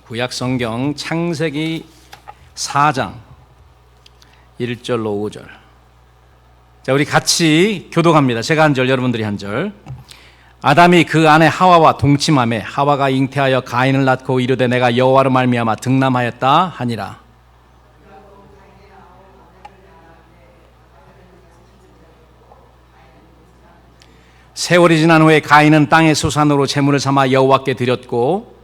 구약 성경 창세기 4장 1절로 5절. 자, 우리 같이 교독합니다. 제가 한 절, 여러분들이 한 절. 아담이 그 아내 하와와 동침하매 하와가 잉태하여 가인을 낳고 이르되 내가 여호와로 말미암아 등남하였다 하니라. 세월이 지난 후에 가인은 땅의 소산으로 제물을 삼아 여호와께 드렸고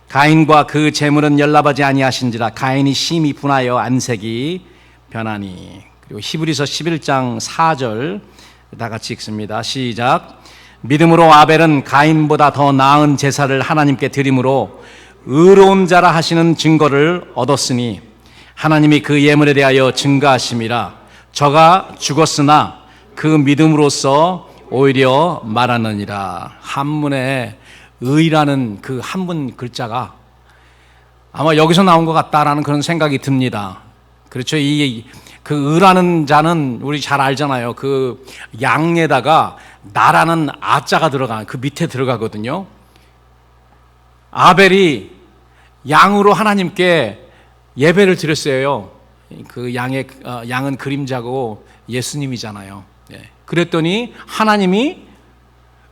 가인과 그 제물은 연락하지 아니하신지라 가인이 심히 분하여 안색이 변하니. 그리고 히브리서 11장 4절 다 같이 읽습니다. 시작. 믿음으로 아벨은 가인보다 더 나은 제사를 하나님께 드림으로 의로운 자라 하시는 증거를 얻었으니 하나님이 그 예물에 대하여 증거하심이라. 저가 죽었으나 그 믿음으로써 오히려 말하느니라. 한문에 의라는 그 한문 글자가 아마 여기서 나온 것 같다라는 그런 생각이 듭니다. 그렇죠. 그 의라는 자는 우리 잘 알잖아요. 그 양에다가 나라는 아자가 들어가, 그 밑에 들어가거든요. 아벨이 양으로 하나님께 예배를 드렸어요. 그 양은 그림자고 예수님이잖아요. 그랬더니 하나님이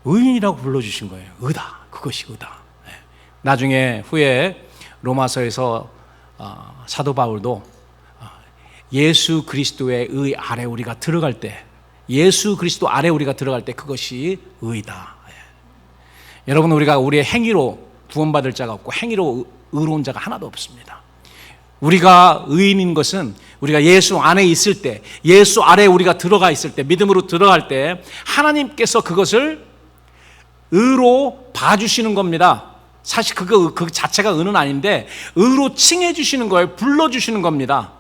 의인이라고 불러주신 거예요. 의다. 그것이 의다. 나중에 후에 로마서에서 사도 바울도 예수 그리스도의 의 아래 우리가 들어갈 때, 예수 그리스도 아래 우리가 들어갈 때 그것이 의다. 여러분, 우리가 우리의 행위로 구원받을 자가 없고 행위로 의로운 자가 하나도 없습니다. 우리가 의인인 것은 우리가 예수 안에 있을 때, 예수 아래 우리가 들어가 있을 때, 믿음으로 들어갈 때 하나님께서 그것을 의로 봐주시는 겁니다. 사실 그 자체가 의는 아닌데 의로 칭해 주시는 거예요. 불러주시는 겁니다.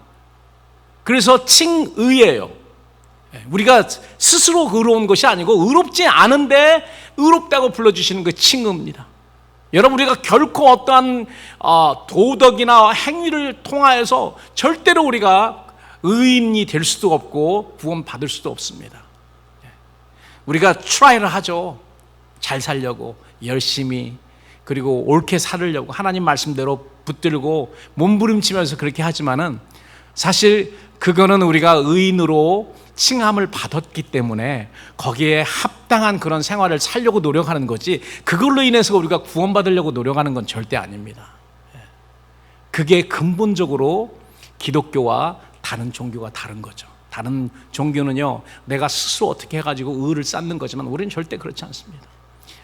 그래서 칭의예요. 우리가 스스로 의로운 것이 아니고 의롭지 않은데 의롭다고 불러주시는 그 칭의입니다. 여러분, 우리가 결코 어떠한 도덕이나 행위를 통하여서 절대로 우리가 의인이 될 수도 없고 구원받을 수도 없습니다. 우리가 트라이를 하죠. 잘 살려고 열심히, 그리고 옳게 살으려고 하나님 말씀대로 붙들고 몸부림치면서 그렇게 하지만은 사실 그거는 우리가 의인으로 칭함을 받았기 때문에 거기에 합당한 그런 생활을 살려고 노력하는 거지, 그걸로 인해서 우리가 구원받으려고 노력하는 건 절대 아닙니다. 그게 근본적으로 기독교와 다른 종교가 다른 거죠. 다른 종교는요, 내가 스스로 어떻게 해가지고 의를 쌓는 거지만 우리는 절대 그렇지 않습니다.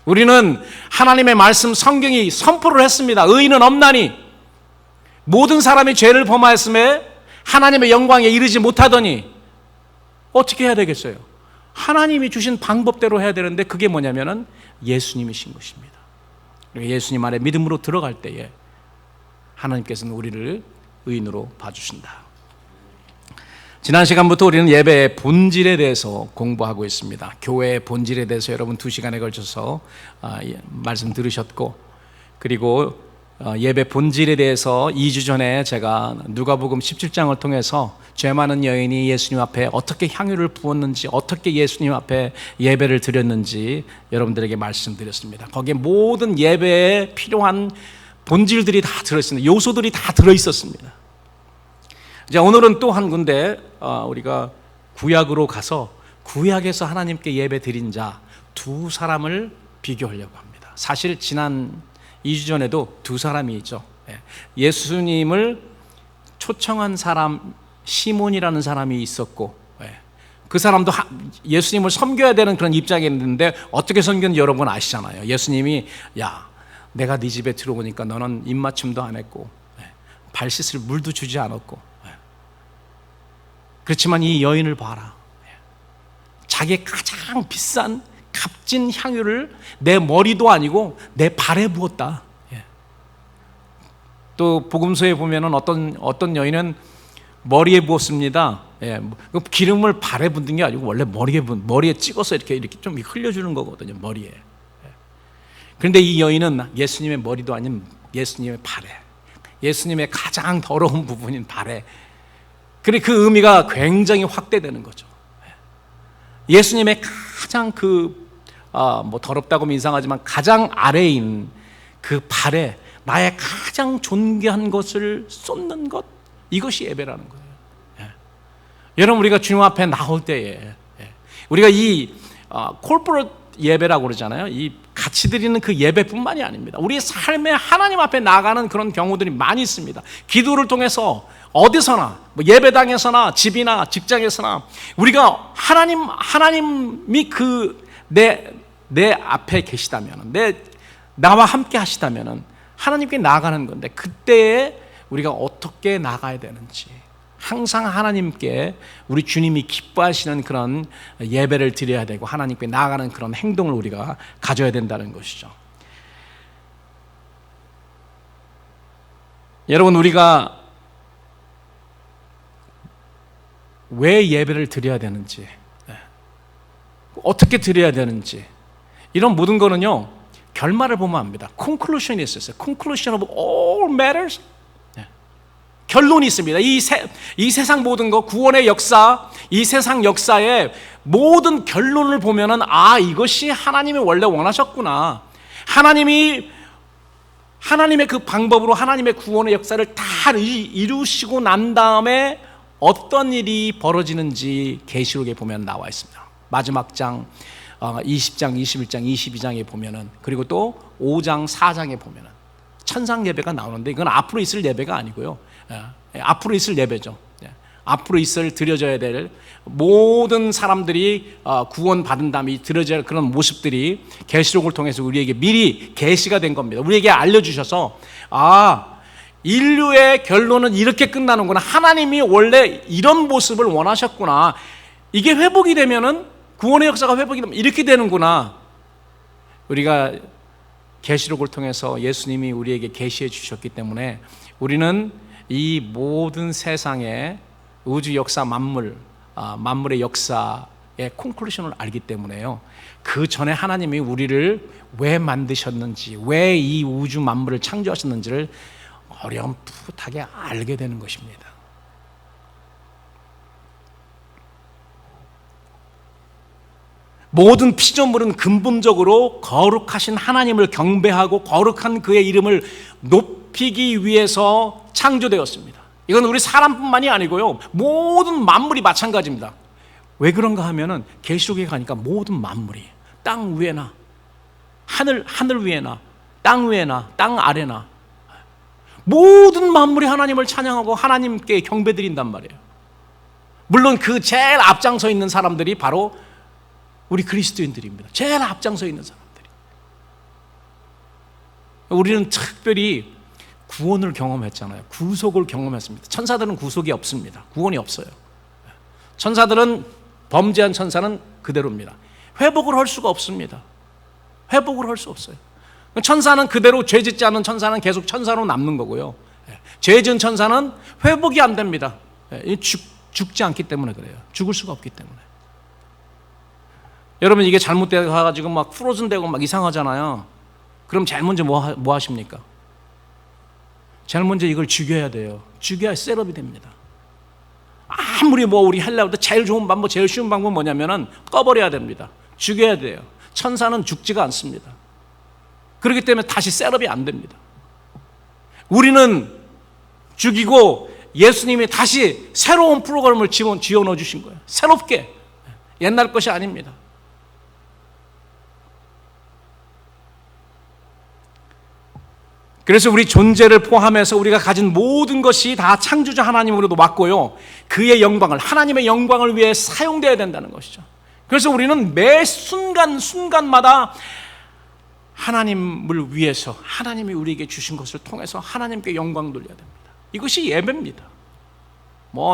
우리는 하나님의 말씀 성경이 선포를 했습니다. 의인은 없나니 모든 사람이 죄를 범하였음에 하나님의 영광에 이르지 못하더니 어떻게 해야 되겠어요? 하나님이 주신 방법대로 해야 되는데 그게 뭐냐면은 예수님이신 것입니다. 예수님 안에 믿음으로 들어갈 때에 하나님께서는 우리를 의인으로 봐주신다. 지난 시간부터 우리는 예배의 본질에 대해서 공부하고 있습니다. 교회의 본질에 대해서 여러분 2시간에 걸쳐서 말씀 들으셨고, 그리고 예배 본질에 대해서 2주 전에 제가 누가복음 17장을 통해서 죄 많은 여인이 예수님 앞에 어떻게 향유를 부었는지, 어떻게 예수님 앞에 예배를 드렸는지 여러분들에게 말씀드렸습니다. 거기에 모든 예배에 필요한 본질들이 다 들어있습니다. 요소들이 다 들어있었습니다. 이제 오늘은 또 한 군데 우리가 구약으로 가서 구약에서 하나님께 예배 드린 자 두 사람을 비교하려고 합니다. 사실 지난 2주 전에도 두 사람이 있죠. 예수님을 초청한 사람 시몬이라는 사람이 있었고, 그 사람도 예수님을 섬겨야 되는 그런 입장에 있는데 어떻게 섬겼는지 여러분 아시잖아요. 예수님이 야, 내가 네 집에 들어오니까 너는 입맞춤도 안 했고 발 씻을 물도 주지 않았고, 그렇지만 이 여인을 봐라. 자기의 가장 비싼 값진 향유를 내 머리도 아니고 내 발에 부었다. 또 복음서에 보면은 어떤 여인은 머리에 부었습니다. 기름을 발에 붓는 게 아니고 원래 머리에 찍어서 이렇게 좀 흘려주는 거거든요. 머리에. 그런데 이 여인은 예수님의 머리도 아닌 예수님의 발에, 예수님의 가장 더러운 부분인 발에, 그 의미가 굉장히 확대되는 거죠. 예수님의 가장 더럽다고 하면 이상하지만 가장 아래인 그 발에 나의 가장 존귀한 것을 쏟는 것, 이것이 예배라는 거예요. 여러분, 우리가 주님 앞에 나올 때에 우리가 이 콜포레이트 예배라고 그러잖아요. 이 같이 드리는 그 예배뿐만이 아닙니다. 우리의 삶에 하나님 앞에 나가는 그런 경우들이 많이 있습니다. 기도를 통해서 어디서나, 예배당에서나 집이나 직장에서나 우리가 하나님이 내 앞에 계시다면, 나와 함께 하시다면 하나님께 나아가는 건데, 그때에 우리가 어떻게 나가야 되는지, 항상 하나님께 우리 주님이 기뻐하시는 그런 예배를 드려야 되고 하나님께 나아가는 그런 행동을 우리가 가져야 된다는 것이죠. 여러분, 우리가 왜 예배를 드려야 되는지, 어떻게 드려야 되는지, 이런 모든 거는요, 결말을 보면 압니다. conclusion이 있었어요. conclusion of all matters. 결론이 있습니다. 이 세상 모든 것, 구원의 역사, 이 세상 역사의 모든 결론을 보면은, 이것이 하나님이 원래 원하셨구나. 하나님의 그 방법으로 하나님의 구원의 역사를 다 이루시고 난 다음에 어떤 일이 벌어지는지 계시록에 보면 나와 있습니다. 마지막 장 20장, 21장, 22장에 보면은, 그리고 또 5장, 4장에 보면은 천상 예배가 나오는데, 이건 앞으로 있을 예배가 아니고요. 앞으로 있을 예배죠. 앞으로 드려져야 될 모든 사람들이 구원받은 다음에 드려져야 할 그런 모습들이 계시록을 통해서 우리에게 미리 계시가 된 겁니다. 우리에게 알려주셔서, 인류의 결론은 이렇게 끝나는구나. 하나님이 원래 이런 모습을 원하셨구나. 이게 회복이 되면은, 구원의 역사가 회복이 되면 이렇게 되는구나. 우리가 계시록을 통해서 예수님이 우리에게 계시해 주셨기 때문에 우리는 이 모든 세상의 우주 역사, 만물의 역사의 콘클루션을 알기 때문에요, 그 전에 하나님이 우리를 왜 만드셨는지, 왜 이 우주 만물을 창조하셨는지를 어렴풋하게 알게 되는 것입니다. 모든 피조물은 근본적으로 거룩하신 하나님을 경배하고 거룩한 그의 이름을 높이기 위해서 창조되었습니다. 이건 우리 사람뿐만이 아니고요, 모든 만물이 마찬가지입니다. 왜 그런가 하면은 계시록에 가니까 모든 만물이, 땅 위에나 하늘 위에나 땅 위에나 땅 아래나 모든 만물이 하나님을 찬양하고 하나님께 경배드린단 말이에요. 물론 그 제일 앞장서 있는 사람들이 바로 우리 그리스도인들입니다. 제일 앞장서 있는 사람들이. 우리는 특별히 구원을 경험했잖아요. 구속을 경험했습니다. 천사들은 구속이 없습니다. 구원이 없어요. 천사들은, 범죄한 천사는 그대로입니다. 회복을 할 수가 없습니다. 회복을 할 수 없어요. 천사는 그대로, 죄짓지 않은 천사는 계속 천사로 남는 거고요, 죄진 천사는 회복이 안 됩니다. 죽지 않기 때문에 그래요. 죽을 수가 없기 때문에. 여러분, 이게 잘못돼가지고 막 프로즌 되고 막 이상하잖아요. 그럼 제일 먼저 뭐 하십니까? 제일 먼저 이걸 죽여야 돼요. 죽여야 셋업이 됩니다. 아무리 우리 하려고 해도 제일 좋은 방법, 제일 쉬운 방법은 뭐냐면은 꺼버려야 됩니다. 죽여야 돼요. 천사는 죽지가 않습니다. 그렇기 때문에 다시 셋업이 안 됩니다. 우리는 죽이고 예수님이 다시 새로운 프로그램을 지어 넣어 주신 거예요. 새롭게. 옛날 것이 아닙니다. 그래서 우리 존재를 포함해서 우리가 가진 모든 것이 다 창조자 하나님으로도 맞고요, 그의 영광을, 하나님의 영광을 위해 사용되어야 된다는 것이죠. 그래서 우리는 매 순간마다 하나님을 위해서, 하나님이 우리에게 주신 것을 통해서 하나님께 영광 돌려야 됩니다. 이것이 예배입니다.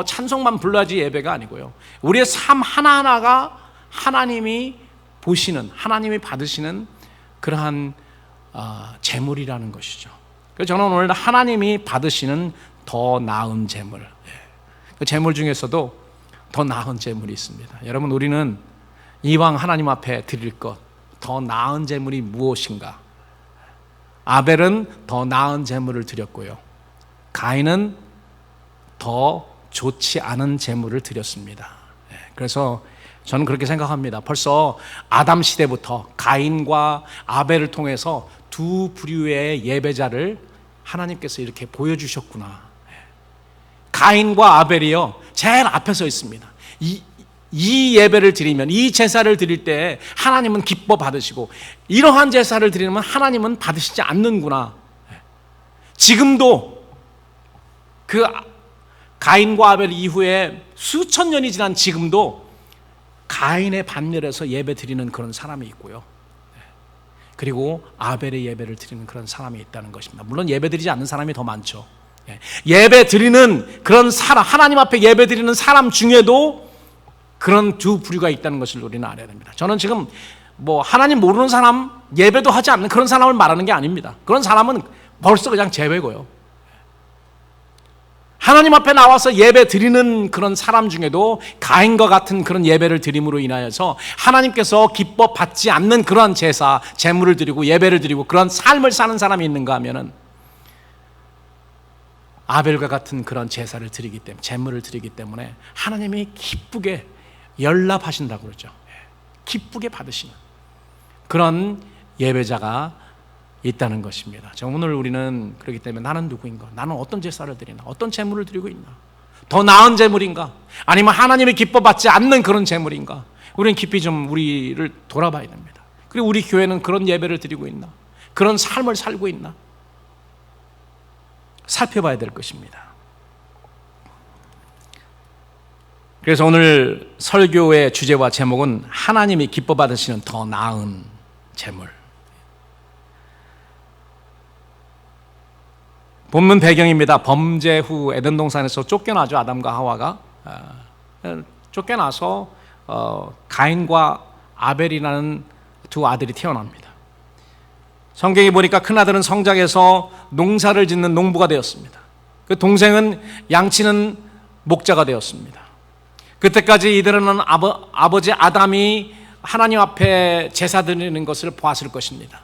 찬송만 불러야지 예배가 아니고요, 우리의 삶 하나하나가 하나님이 보시는, 하나님이 받으시는 그러한 재물이라는 것이죠. 그래서 저는 오늘 하나님이 받으시는 더 나은 재물, 그 재물 중에서도 더 나은 재물이 있습니다. 여러분, 우리는 이왕 하나님 앞에 드릴 것, 더 나은 재물이 무엇인가? 아벨은 더 나은 재물을 드렸고요, 가인은 더 좋지 않은 재물을 드렸습니다. 그래서 저는 그렇게 생각합니다. 벌써 아담 시대부터 가인과 아벨을 통해서 두 부류의 예배자를 하나님께서 이렇게 보여주셨구나. 가인과 아벨이요, 제일 앞에 서 있습니다. 이 예배를 드리면, 이 제사를 드릴 때 하나님은 기뻐 받으시고, 이러한 제사를 드리면 하나님은 받으시지 않는구나. 지금도 그 가인과 아벨 이후에 수천 년이 지난 지금도 가인의 반열에서 예배 드리는 그런 사람이 있고요, 그리고 아벨의 예배를 드리는 그런 사람이 있다는 것입니다. 물론 예배 드리지 않는 사람이 더 많죠. 예배 드리는 그런 사람, 하나님 앞에 예배 드리는 사람 중에도 그런 두 부류가 있다는 것을 우리는 알아야 됩니다. 저는 지금 하나님 모르는 사람, 예배도 하지 않는 그런 사람을 말하는 게 아닙니다. 그런 사람은 벌써 그냥 제외고요. 하나님 앞에 나와서 예배 드리는 그런 사람 중에도 가인과 같은 그런 예배를 드림으로 인하여서 하나님께서 기뻐 받지 않는 그런 제사, 제물을 드리고 예배를 드리고 그런 삶을 사는 사람이 있는가 하면은 아벨과 같은 그런 제사를 드리기 때문에, 제물을 드리기 때문에 하나님이 기쁘게 연락하신다고 그러죠. 기쁘게 받으시는 그런 예배자가 있다는 것입니다. 오늘 우리는 그렇기 때문에 나는 누구인가? 나는 어떤 제사를 드리나? 어떤 제물을 드리고 있나? 더 나은 제물인가? 아니면 하나님이 기뻐 받지 않는 그런 제물인가? 우리는 깊이 좀 우리를 돌아봐야 됩니다. 그리고 우리 교회는 그런 예배를 드리고 있나? 그런 삶을 살고 있나? 살펴봐야 될 것입니다. 그래서 오늘 설교의 주제와 제목은 하나님이 기뻐 받으시는 더 나은 제물. 본문 배경입니다. 범죄 후 에덴 동산에서 쫓겨나죠. 아담과 하와가 쫓겨나서 가인과 아벨이라는 두 아들이 태어납니다. 성경에 보니까 큰아들은 성장해서 농사를 짓는 농부가 되었습니다. 그 동생은 양치는 목자가 되었습니다. 그때까지 이들은 아버지 아담이 하나님 앞에 제사 드리는 것을 보았을 것입니다.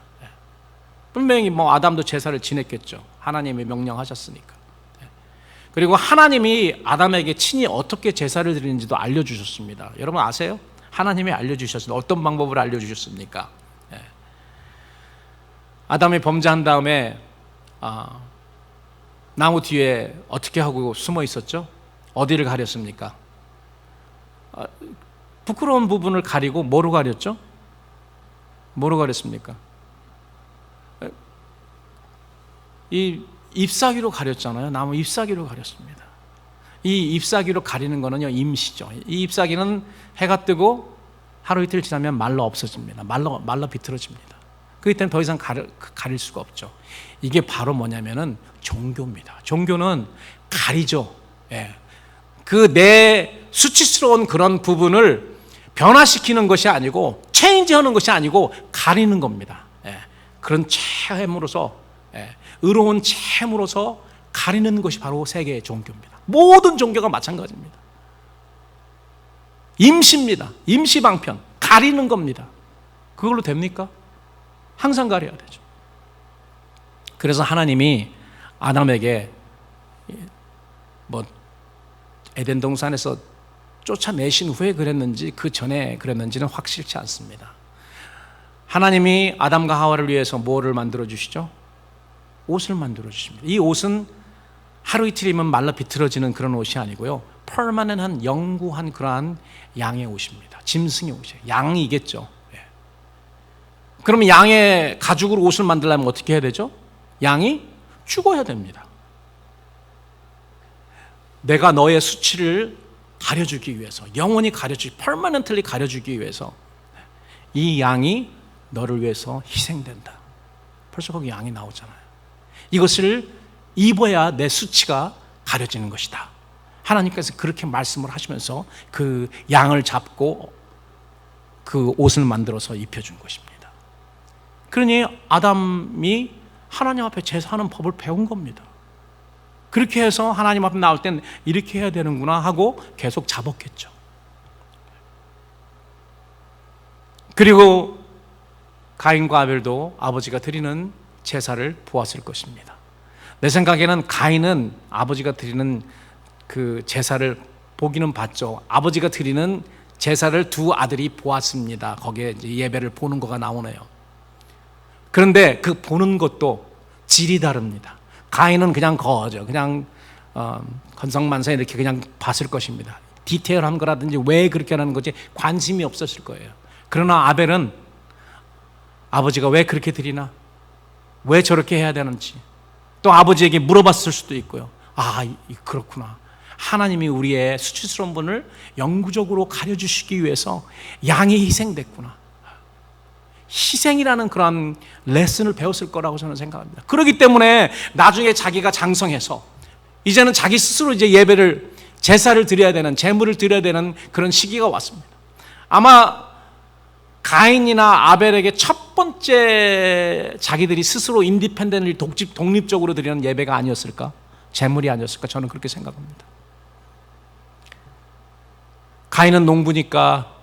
분명히 아담도 제사를 지냈겠죠. 하나님이 명령하셨으니까. 그리고 하나님이 아담에게 친히 어떻게 제사를 드리는지도 알려주셨습니다. 여러분 아세요? 하나님이 알려주셨습니다. 어떤 방법을 알려주셨습니까? 아담이 범죄한 다음에 나무 뒤에 어떻게 하고 숨어 있었죠? 어디를 가렸습니까? 부끄러운 부분을 가리고 뭐로 가렸죠? 뭐로 가렸습니까? 이 잎사귀로 가렸잖아요. 나무 잎사귀로 가렸습니다. 이 잎사귀로 가리는 거는요, 임시죠. 이 잎사귀는 해가 뜨고 하루 이틀 지나면 말라 없어집니다. 말라 비틀어집니다. 그렇기 때문에 더 이상 가릴 수가 없죠. 이게 바로 뭐냐면은 종교입니다. 종교는 가리죠. 그 내 수치스러운 그런 부분을 변화시키는 것이 아니고, 체인지하는 것이 아니고 가리는 겁니다. 그런 채무로서, 의로운 채무로서 가리는 것이 바로 세계의 종교입니다. 모든 종교가 마찬가지입니다. 임시입니다. 임시방편, 가리는 겁니다. 그걸로 됩니까? 항상 가려야 되죠. 그래서 하나님이 아담에게 에덴 동산에서 쫓아내신 후에 그랬는지 그 전에 그랬는지는 확실치 않습니다. 하나님이 아담과 하와를 위해서 뭐를 만들어 주시죠? 옷을 만들어 주십니다. 이 옷은 하루 이틀이면 말라 비틀어지는 그런 옷이 아니고요, permanent한 영구한 그러한 양의 옷입니다. 짐승의 옷이에요. 양이겠죠. 그러면 양의 가죽으로 옷을 만들려면 어떻게 해야 되죠? 양이 죽어야 됩니다. 내가 너의 수치를 가려주기 위해서, 영원히 permanently 가려주기 위해서 이 양이 너를 위해서 희생된다. 벌써 거기 양이 나오잖아요. 이것을 입어야 내 수치가 가려지는 것이다. 하나님께서 그렇게 말씀을 하시면서 그 양을 잡고 그 옷을 만들어서 입혀준 것입니다. 그러니 아담이 하나님 앞에 제사하는 법을 배운 겁니다. 그렇게 해서 하나님 앞에 나올 땐 이렇게 해야 되는구나 하고 계속 잡았겠죠. 그리고 가인과 아벨도 아버지가 드리는 제사를 보았을 것입니다. 내 생각에는 가인은 아버지가 드리는 그 제사를 보기는 봤죠. 아버지가 드리는 제사를 두 아들이 보았습니다. 거기에 이제 예배를 보는 거가 나오네요. 그런데 그 보는 것도 질이 다릅니다. 가인은 그냥 거저 그냥 건성만사 이렇게 그냥 봤을 것입니다. 디테일한 거라든지 왜 그렇게 하는 건지 관심이 없었을 거예요. 그러나 아벨은 아버지가 왜 그렇게 드리나, 왜 저렇게 해야 되는지 또 아버지에게 물어봤을 수도 있고요. 그렇구나. 하나님이 우리의 수치스러운 분을 영구적으로 가려주시기 위해서 양이 희생됐구나. 희생이라는 그런 레슨을 배웠을 거라고 저는 생각합니다. 그렇기 때문에 나중에 자기가 장성해서 이제는 자기 스스로 이제 예배를, 제사를 드려야 되는, 제물을 드려야 되는 그런 시기가 왔습니다. 아마 가인이나 아벨에게 첫 번째 자기들이 스스로 인디펜던트 독립적으로 드리는 예배가 아니었을까? 제물이 아니었을까? 저는 그렇게 생각합니다. 가인은 농부니까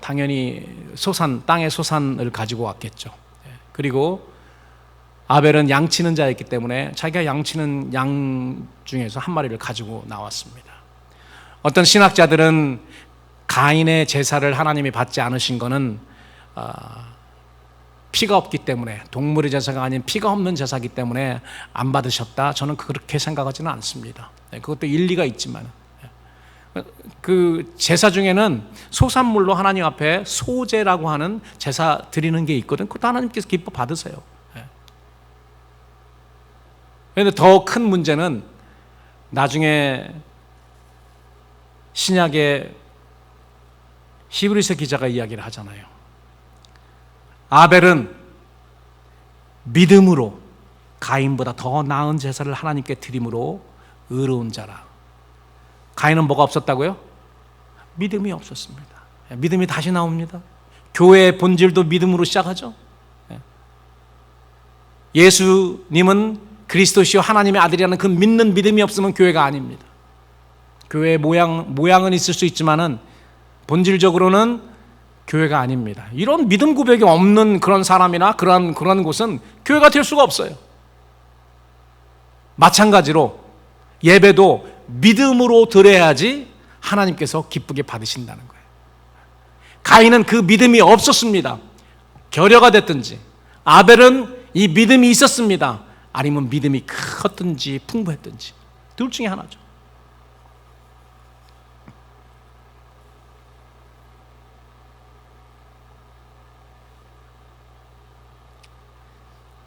당연히 땅의 소산을 가지고 왔겠죠. 그리고 아벨은 양치는 자였기 때문에 자기가 양치는 양 중에서 한 마리를 가지고 나왔습니다. 어떤 신학자들은 가인의 제사를 하나님이 받지 않으신 것은 피가 없기 때문에, 동물의 제사가 아닌 피가 없는 제사이기 때문에 안 받으셨다. 저는 그렇게 생각하지는 않습니다. 그것도 일리가 있지만 그 제사 중에는 소산물로 하나님 앞에 소제라고 하는 제사 드리는 게 있거든. 그것도 하나님께서 기뻐 받으세요. 그런데 더 큰 문제는 나중에 신약의 히브리서 기자가 이야기를 하잖아요. 아벨은 믿음으로 가인보다 더 나은 제사를 하나님께 드림으로 의로운 자라. 가인은 뭐가 없었다고요? 믿음이 없었습니다. 믿음이 다시 나옵니다. 교회의 본질도 믿음으로 시작하죠. 예수님은 그리스도시요 하나님의 아들이라는 그 믿는 믿음이 없으면 교회가 아닙니다. 교회의 모양은 있을 수 있지만은 본질적으로는 교회가 아닙니다. 이런 믿음 고백이 없는 그런 사람이나 그런 곳은 교회가 될 수가 없어요. 마찬가지로 예배도 믿음으로 드려야지 하나님께서 기쁘게 받으신다는 거예요. 가인은 그 믿음이 없었습니다. 결여가 됐든지, 아벨은 이 믿음이 있었습니다. 아니면 믿음이 컸든지 풍부했든지 둘 중에 하나죠.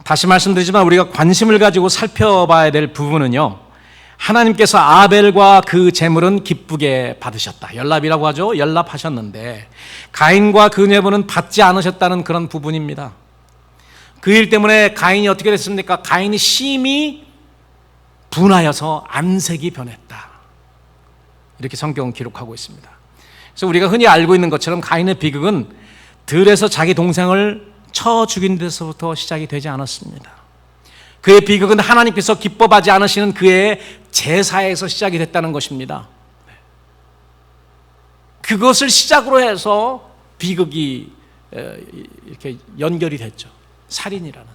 다시 말씀드리지만 우리가 관심을 가지고 살펴봐야 될 부분은요, 하나님께서 아벨과 그 제물은 기쁘게 받으셨다. 연합이라고 하죠. 연합하셨는데 가인과 그 제물은 받지 않으셨다는 그런 부분입니다. 그 일 때문에 가인이 어떻게 됐습니까? 가인이 심히 분하여서 안색이 변했다. 이렇게 성경은 기록하고 있습니다. 그래서 우리가 흔히 알고 있는 것처럼 가인의 비극은 들에서 자기 동생을 쳐 죽인 데서부터 시작이 되지 않았습니다. 그의 비극은 하나님께서 기뻐하지 않으시는 그의 제사에서 시작이 됐다는 것입니다. 그것을 시작으로 해서 비극이 이렇게 연결이 됐죠. 살인이라는.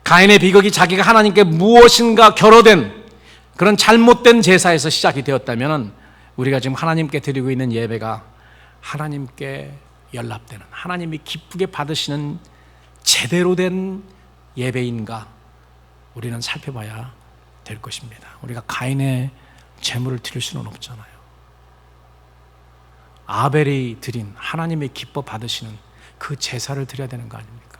가인의 비극이 자기가 하나님께 무엇인가 결여된 그런 잘못된 제사에서 시작이 되었다면 우리가 지금 하나님께 드리고 있는 예배가 하나님께 연합되는, 하나님이 기쁘게 받으시는 제대로 된 예배인가 우리는 살펴봐야 될 것입니다. 우리가 가인의 제물을 드릴 수는 없잖아요. 아벨이 드린 하나님의 기뻐 받으시는 그 제사를 드려야 되는 거 아닙니까?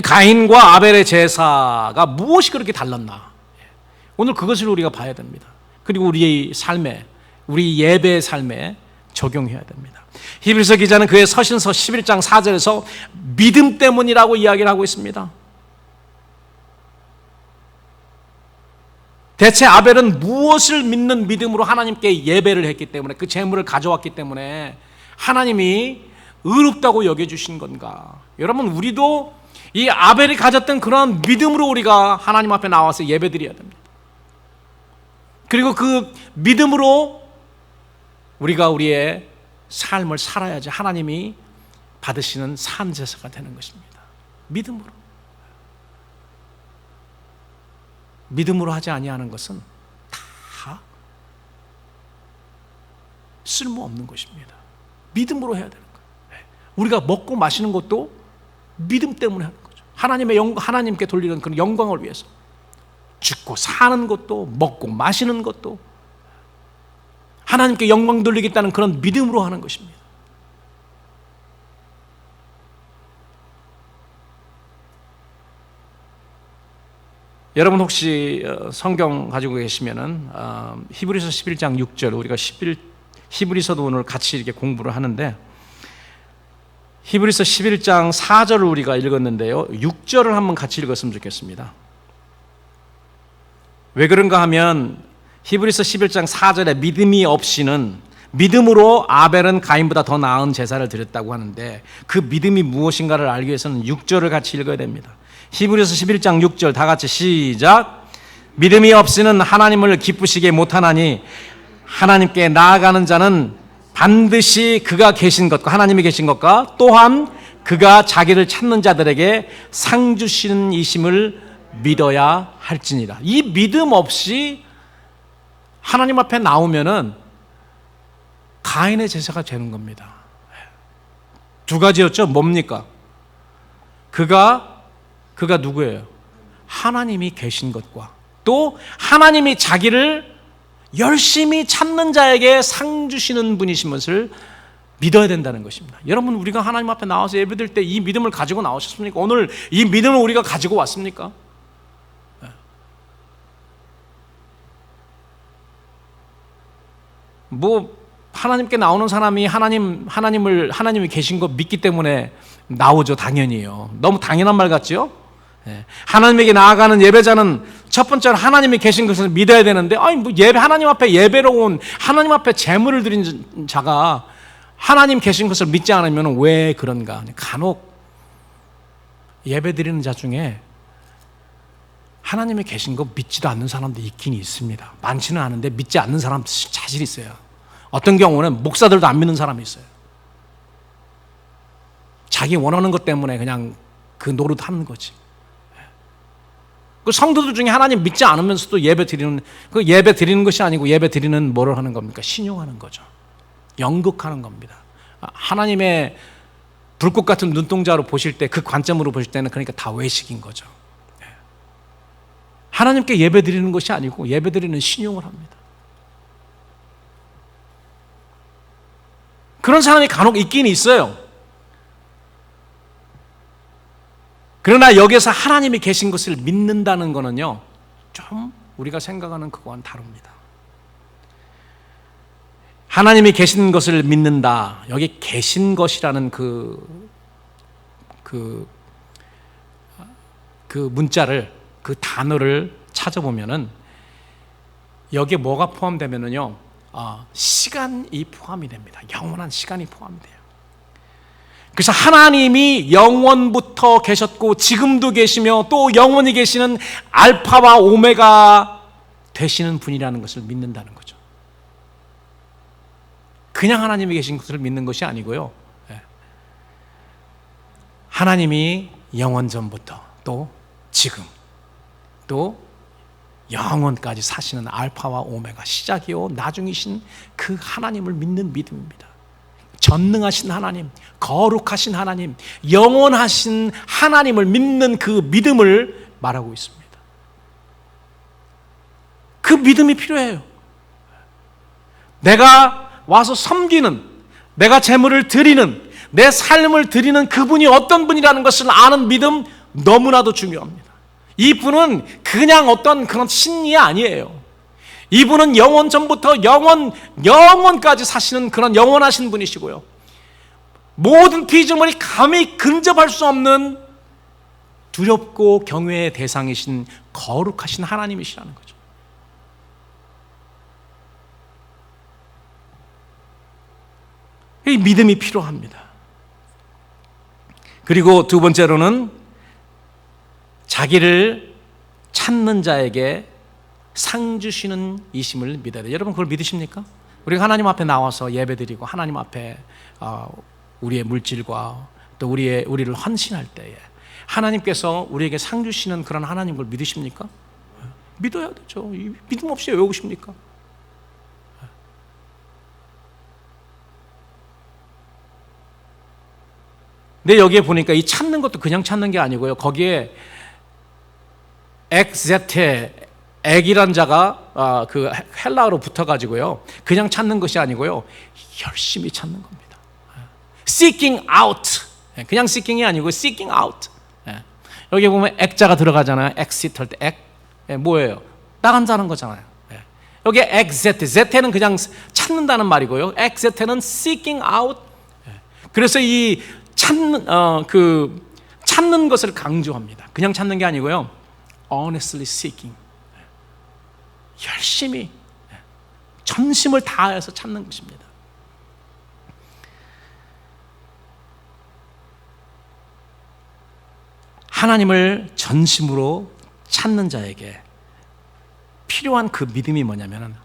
가인과 아벨의 제사가 무엇이 그렇게 달랐나? 오늘 그것을 우리가 봐야 됩니다. 그리고 우리의 삶에, 우리 예배의 삶에 적용해야 됩니다. 히브리서 기자는 그의 서신서 11장 4절에서 믿음 때문이라고 이야기를 하고 있습니다. 대체 아벨은 무엇을 믿는 믿음으로 하나님께 예배를 했기 때문에, 그 제물을 가져왔기 때문에 하나님이 의롭다고 여겨주신 건가? 여러분, 우리도 이 아벨이 가졌던 그런 믿음으로 우리가 하나님 앞에 나와서 예배드려야 됩니다. 그리고 그 믿음으로 우리가 우리의 삶을 살아야지 하나님이 받으시는 산 제사가 되는 것입니다. 믿음으로. 믿음으로 하지 아니하는 것은 다 쓸모없는 것입니다. 믿음으로 해야 되는 거예요. 우리가 먹고 마시는 것도 믿음 때문에 하는 거죠. 하나님께 돌리는 그런 영광을 위해서. 죽고 사는 것도, 먹고 마시는 것도 하나님께 영광 돌리겠다는 그런 믿음으로 하는 것입니다. 여러분 혹시 성경 가지고 계시면은 히브리서 11장 6절, 우리가 히브리서도 오늘 같이 이렇게 공부를 하는데 히브리서 11장 4절을 우리가 읽었는데요, 6절을 한번 같이 읽었으면 좋겠습니다. 왜 그런가 하면 히브리서 11장 4절에 믿음이 없이는, 믿음으로 아벨은 가인보다 더 나은 제사를 드렸다고 하는데 그 믿음이 무엇인가를 알기 위해서는 6절을 같이 읽어야 됩니다. 히브리서 11장 6절 다 같이 시작. 믿음이 없이는 하나님을 기쁘시게 못하나니 하나님께 나아가는 자는 반드시 그가 계신 것과, 하나님이 계신 것과, 또한 그가 자기를 찾는 자들에게 상 주시는 이심을 믿어야 할지니라. 이 믿음 없이 하나님 앞에 나오면은 가인의 제사가 되는 겁니다. 두 가지였죠. 뭡니까? 그가 누구예요? 하나님이 계신 것과, 또 하나님이 자기를 열심히 찾는 자에게 상 주시는 분이신 것을 믿어야 된다는 것입니다. 여러분, 우리가 하나님 앞에 나와서 예배드릴 때 이 믿음을 가지고 나오셨습니까? 오늘 이 믿음을 우리가 가지고 왔습니까? 하나님께 나오는 사람이 하나님이 계신 거 믿기 때문에 나오죠. 당연히요. 너무 당연한 말 같죠? 하나님에게 나아가는 예배자는 첫 번째로 하나님이 계신 것을 믿어야 되는데, 하나님 앞에 예배로 온, 하나님 앞에 제물을 드린 자가 하나님 계신 것을 믿지 않으면 왜 그런가? 간혹 예배 드리는 자 중에 하나님이 계신 거 믿지도 않는 사람도 있긴 있습니다. 많지는 않은데 믿지 않는 사람도 자질 있어요. 어떤 경우는 목사들도 안 믿는 사람이 있어요. 자기 원하는 것 때문에 그냥 그 노릇하는 거지. 그 성도들 중에 하나님 믿지 않으면서도 예배 드리는 것이 아니고, 예배 드리는 뭐를 하는 겁니까? 신용하는 거죠. 연극하는 겁니다. 하나님의 불꽃 같은 눈동자로 보실 때, 그 관점으로 보실 때는 그러니까 다 외식인 거죠. 하나님께 예배 드리는 것이 아니고 예배 드리는 신용을 합니다. 그런 사람이 간혹 있긴 있어요. 그러나 여기서 하나님이 계신 것을 믿는다는 거는요, 좀 우리가 생각하는 그거와는 다릅니다. 하나님이 계신 것을 믿는다. 여기 계신 것이라는 그 문자를, 그 단어를 찾아보면은 여기에 뭐가 포함되면은요, 시간이 포함이 됩니다. 영원한 시간이 포함이 돼요. 그래서 하나님이 영원부터 계셨고 지금도 계시며 또 영원히 계시는 알파와 오메가 되시는 분이라는 것을 믿는다는 거죠. 그냥 하나님이 계신 것을 믿는 것이 아니고요, 하나님이 영원 전부터 또 지금 또 영원까지 사시는 알파와 오메가, 시작이요 나중이신 그 하나님을 믿는 믿음입니다. 전능하신 하나님, 거룩하신 하나님, 영원하신 하나님을 믿는 그 믿음을 말하고 있습니다. 그 믿음이 필요해요. 내가 와서 섬기는, 내가 제물을 드리는, 내 삶을 드리는 그분이 어떤 분이라는 것을 아는 믿음, 너무나도 중요합니다. 이분은 그냥 어떤 그런 신이 아니에요. 이분은 영원 전부터 영원까지 사시는 그런 영원하신 분이시고요, 모든 피조물이 감히 근접할 수 없는 두렵고 경외의 대상이신 거룩하신 하나님이시라는 거죠. 이 믿음이 필요합니다. 그리고 두 번째로는 자기를 찾는 자에게 상 주시는 이심을 믿어야 돼요. 여러분 그걸 믿으십니까? 우리가 하나님 앞에 나와서 예배드리고 하나님 앞에 우리의 물질과 또 우리를 헌신할 때에 하나님께서 우리에게 상 주시는 그런 하나님 걸 믿으십니까? 믿어야 되죠. 믿음 없이 왜 오십니까? 근데 여기에 보니까 이 찾는 것도 그냥 찾는 게 아니고요. 거기에 엑제테, 액이란 자가 그 헬라어로 붙어가지고요. 그냥 찾는 것이 아니고요. 열심히 찾는 겁니다. seeking out. 그냥 seeking이 아니고 seeking out. 여기 보면 액자가 들어가잖아요. exit 할 때 액. 뭐예요? 나간다는 거잖아요. 여기 exit, zete는 그냥 찾는다는 말이고요. exit는 seeking out. 그래서 이 찾는 것을 강조합니다. 그냥 찾는 게 아니고요. honestly seeking. 열심히 전심을 다해서 찾는 것입니다. 하나님을 전심으로 찾는 자에게 필요한 그 믿음이 뭐냐면은,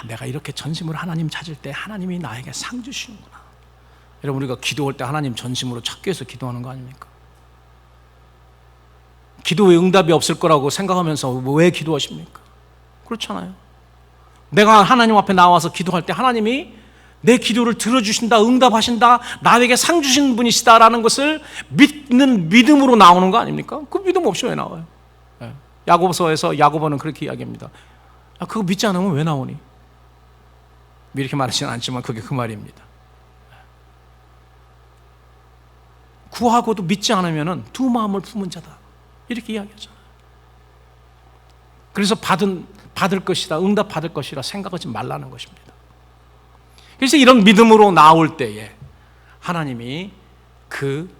내가 이렇게 전심으로 하나님 찾을 때 하나님이 나에게 상 주시는구나. 여러분, 우리가 기도할 때 하나님 전심으로 찾기 위해서 기도하는 거 아닙니까? 기도에 응답이 없을 거라고 생각하면서 왜 기도하십니까? 그렇잖아요. 내가 하나님 앞에 나와서 기도할 때 하나님이 내 기도를 들어주신다, 응답하신다, 나에게 상 주신 분이시다라는 것을 믿는 믿음으로 나오는 거 아닙니까? 그 믿음 없이 왜 나와요? 야고보서에서 야고보는 그렇게 이야기합니다. 그거 믿지 않으면 왜 나오니? 이렇게 말하지는 않지만 그게 그 말입니다. 구하고도 믿지 않으면 두 마음을 품은 자다, 이렇게 이야기하잖아요. 그래서 받을 것이다, 응답 받을 것이라 생각하지 말라는 것입니다. 그래서 이런 믿음으로 나올 때에 하나님이 그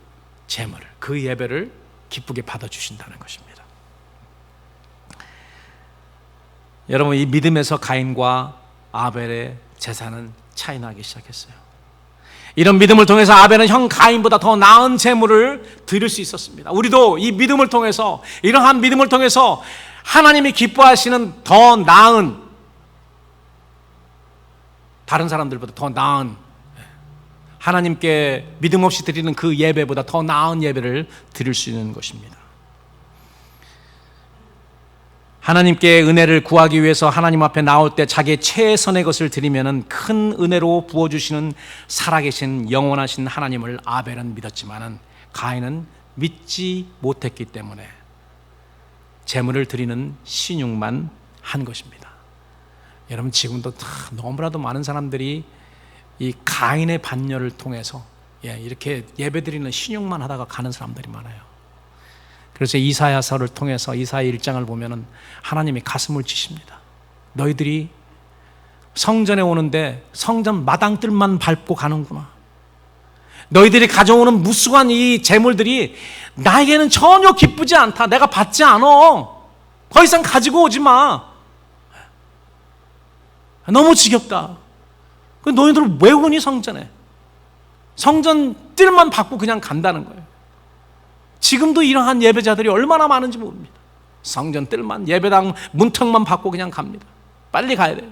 제물을, 그 예배를 기쁘게 받아주신다는 것입니다. 여러분, 이 믿음에서 가인과 아벨의 제사는 차이 나기 시작했어요. 이런 믿음을 통해서 아벨은 형 가인보다 더 나은 제물을 드릴 수 있었습니다. 우리도 이 믿음을 통해서, 이러한 믿음을 통해서 하나님이 기뻐하시는 더 나은, 다른 사람들보다 더 나은, 하나님께 믿음 없이 드리는 그 예배보다 더 나은 예배를 드릴 수 있는 것입니다. 하나님께 은혜를 구하기 위해서 하나님 앞에 나올 때 자기의 최선의 것을 드리면은 큰 은혜로 부어주시는 살아계신 영원하신 하나님을 아벨은 믿었지만은 가인은 믿지 못했기 때문에 제물을 드리는 신용만 한 것입니다. 여러분, 지금도 너무나도 많은 사람들이 이 가인의 반열을 통해서 이렇게 예배드리는 신용만 하다가 가는 사람들이 많아요. 그래서 이사야서를 통해서 이사야 1장을 보면은 하나님이 가슴을 치십니다. 너희들이 성전에 오는데 성전 마당들만 밟고 가는구나. 너희들이 가져오는 무수한 이 재물들이 나에게는 전혀 기쁘지 않다. 내가 받지 않아. 더 이상 가지고 오지 마. 너무 지겹다. 너희들 왜 오니 성전에? 성전 뜰만 받고 그냥 간다는 거예요. 지금도 이러한 예배자들이 얼마나 많은지 모릅니다. 성전 뜰만, 예배당 문턱만 받고 그냥 갑니다. 빨리 가야 돼요.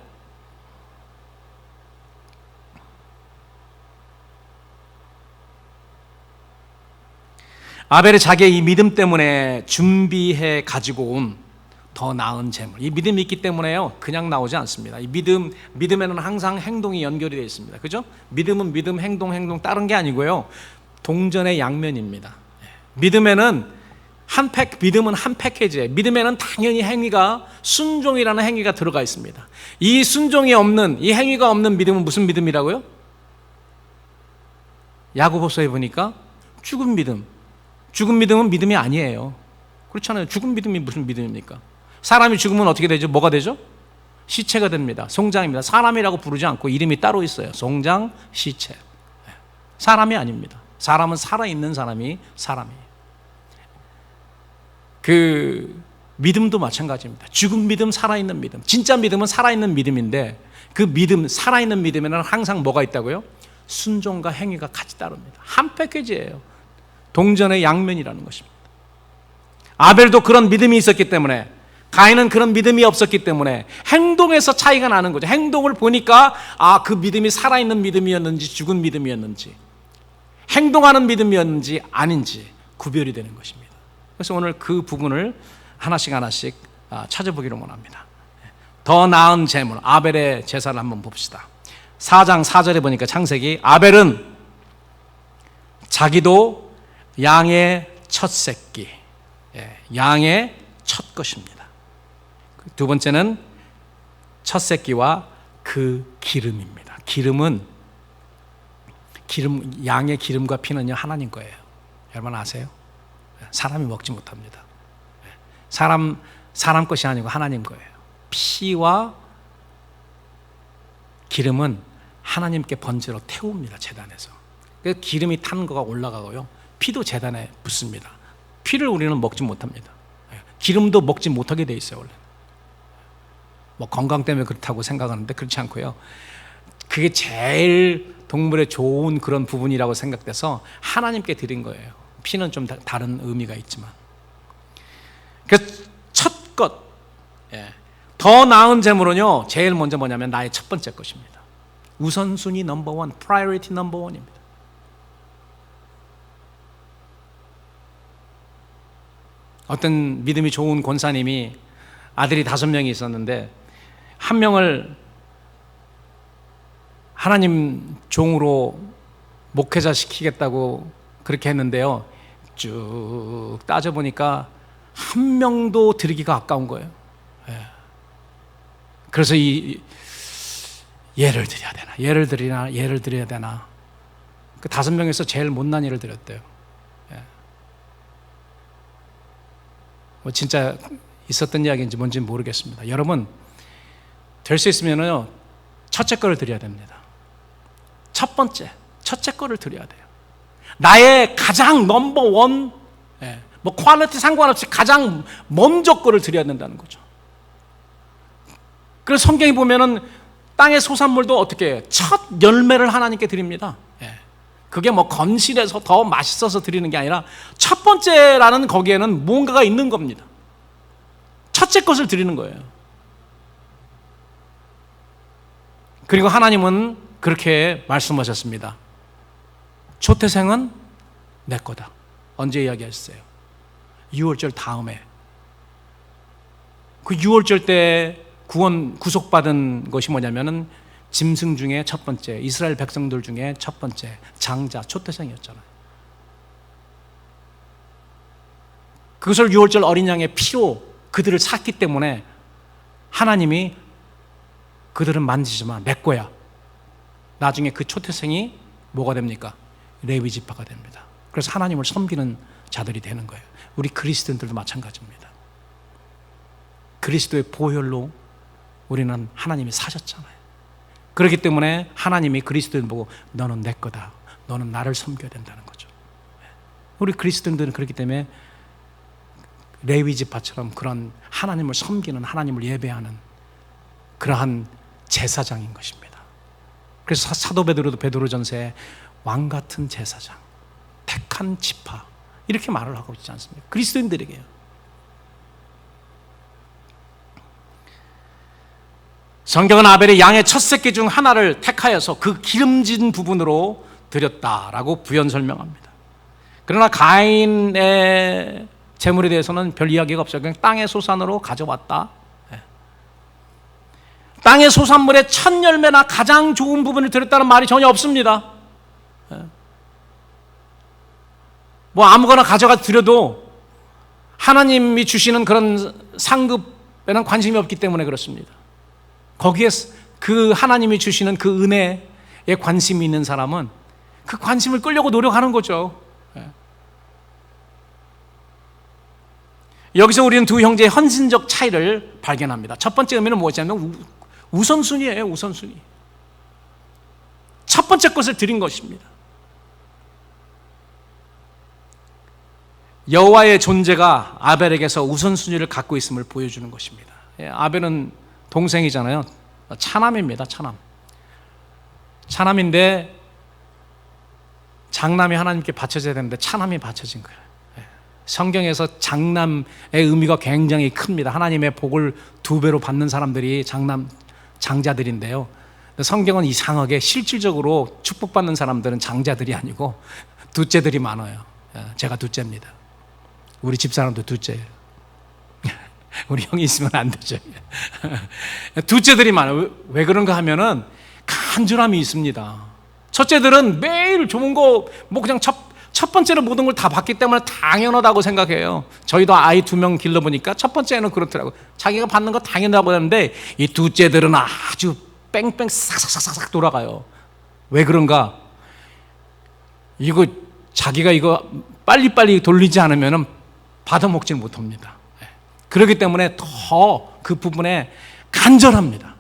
아벨이 자기의 이 믿음 때문에 준비해 가지고 온 더 나은 제물, 이 믿음이 있기 때문에요, 그냥 나오지 않습니다. 이 믿음에는 항상 행동이 연결이 되어 있습니다. 그죠? 믿음은 믿음, 행동 다른 게 아니고요, 동전의 양면입니다. 믿음은 한 패키지예요. 믿음에는 당연히 행위가, 순종이라는 행위가 들어가 있습니다. 이 순종이 없는, 이 행위가 없는 믿음은 무슨 믿음이라고요? 야고보서에 보니까 죽은 믿음. 죽은 믿음은 믿음이 아니에요. 그렇잖아요. 죽은 믿음이 무슨 믿음입니까? 사람이 죽으면 어떻게 되죠? 뭐가 되죠? 시체가 됩니다. 송장입니다. 사람이라고 부르지 않고 이름이 따로 있어요. 송장, 시체. 사람이 아닙니다. 사람은 살아있는 사람이 사람이에요. 그 믿음도 마찬가지입니다. 죽은 믿음, 살아있는 믿음. 진짜 믿음은 살아있는 믿음인데, 그 믿음, 살아있는 믿음에는 항상 뭐가 있다고요? 순종과 행위가 같이 따릅니다. 한 패키지예요. 동전의 양면이라는 것입니다. 아벨도 그런 믿음이 있었기 때문에, 가인은 그런 믿음이 없었기 때문에 행동에서 차이가 나는 거죠. 행동을 보니까 그 믿음이 살아있는 믿음이었는지 죽은 믿음이었는지, 행동하는 믿음이었는지 아닌지 구별이 되는 것입니다. 그래서 오늘 그 부분을 하나씩 찾아보기로 원합니다. 더 나은 제물, 아벨의 제사를 한번 봅시다. 4장 4절에 보니까 창세기, 아벨은 자기도 양의 첫 새끼, 양의 첫 것입니다. 두 번째는 첫 새끼와 그 기름입니다. 양의 기름과 피는요, 하나님 거예요. 여러분 아세요? 사람이 먹지 못합니다. 사람 것이 아니고 하나님 거예요. 피와 기름은 하나님께 번제로 태웁니다. 제단에서. 그 기름이 탄 거가 올라가고요, 피도 제단에 붓습니다. 피를 우리는 먹지 못합니다. 기름도 먹지 못하게 돼 있어요. 원래 뭐 건강 때문에 그렇다고 생각하는데 그렇지 않고요, 그게 제일 동물에 좋은 그런 부분이라고 생각돼서 하나님께 드린 거예요. 피는 좀 다른 의미가 있지만. 그 첫 것, 더 나은 제물은요, 제일 먼저 뭐냐면 나의 첫 번째 것입니다. 우선순위 넘버원, 프라이어리티 넘버원입니다. 어떤 믿음이 좋은 권사님이 아들이 5명이 있었는데 한 명을 하나님 종으로 목회자 시키겠다고 그렇게 했는데요, 쭉 따져보니까 한 명도 드리기가 아까운 거예요. 그래서 얘를 드려야 되나, 얘를 드려야 되나. 그 5명에서 제일 못난 일을 드렸대요. 뭐 진짜 있었던 이야기인지 뭔지는 모르겠습니다. 여러분, 될 수 있으면요, 첫째 거를 드려야 됩니다. 첫째 거를 드려야 돼요. 나의 가장 넘버원, 뭐 퀄리티 상관없이 가장 먼저 거를 드려야 된다는 거죠. 그래서 성경에 보면은 땅의 소산물도 어떻게 해요? 첫 열매를 하나님께 드립니다. 그게 뭐 건실해서 더 맛있어서 드리는 게 아니라 첫 번째라는 거기에는 무언가가 있는 겁니다. 첫째 것을 드리는 거예요. 그리고 하나님은 그렇게 말씀하셨습니다. 초태생은 내 거다. 언제 이야기하셨어요? 6월절 다음에. 그 6월절 때 구속받은 것이 뭐냐면은 짐승 중에 첫 번째, 이스라엘 백성들 중에 첫 번째, 장자, 초태생이었잖아요. 그것을 6월절 어린 양의 피로 그들을 샀기 때문에 하나님이 그들은 만지지 마, 내 거야. 나중에 그 초태생이 뭐가 됩니까? 레위 지파가 됩니다. 그래서 하나님을 섬기는 자들이 되는 거예요. 우리 그리스도인들도 마찬가지입니다. 그리스도의 보혈로 우리는 하나님이 사셨잖아요. 그렇기 때문에 하나님이 그리스도인 보고 너는 내 거다, 너는 나를 섬겨야 된다는 거죠. 우리 그리스도인들은 그렇기 때문에 레위 지파처럼 그런 하나님을 섬기는, 하나님을 예배하는 그러한 제사장인 것입니다. 그래서 사도 베드로도 베드로전서에 왕 같은 제사장, 택한 지파, 이렇게 말을 하고 있지 않습니까? 그리스도인들에게요. 성경은 아벨이 양의 첫 새끼 중 하나를 택하여서 그 기름진 부분으로 드렸다라고 부연 설명합니다. 그러나 가인의 제물에 대해서는 별 이야기가 없어요. 그냥 땅의 소산으로 가져왔다. 땅의 소산물의 첫 열매나 가장 좋은 부분을 드렸다는 말이 전혀 없습니다. 뭐 아무거나 가져가 드려도 하나님이 주시는 그런 상급에는 관심이 없기 때문에 그렇습니다. 거기에 그 하나님이 주시는 그 은혜에 관심이 있는 사람은 그 관심을 끌려고 노력하는 거죠. 여기서 우리는 두 형제의 헌신적 차이를 발견합니다. 첫 번째 의미는 무엇이냐면 우선순위예요. 우선순위. 첫 번째 것을 드린 것입니다. 여호와의 존재가 아벨에게서 우선순위를 갖고 있음을 보여주는 것입니다. 아벨은 동생이잖아요. 차남입니다. 차남인데 장남이 하나님께 바쳐져야 되는데 차남이 바쳐진 거예요. 성경에서 장남의 의미가 굉장히 큽니다. 하나님의 복을 2배로 받는 사람들이 장자들인데요. 성경은 이상하게 실질적으로 축복받는 사람들은 장자들이 아니고 둘째들이 많아요. 제가 둘째입니다. 우리 집사람도 둘째예요. 우리 형이 있으면 안 되죠. 둘째들이 많아요. 왜 그런가 하면은 간절함이 있습니다. 첫째들은 매일 좋은 거, 뭐 그냥 첫 첫 번째는 모든 걸 다 받기 때문에 당연하다고 생각해요. 저희도 아이 2명 길러보니까 첫 번째는 그렇더라고요. 자기가 받는 거 당연하다고 하는데 이 둘째들은 아주 뺑뺑 싹싹싹싹 돌아가요. 왜 그런가? 이거 자기가 이거 빨리빨리 돌리지 않으면 받아먹지 못합니다. 그렇기 때문에 더 그 부분에 간절합니다.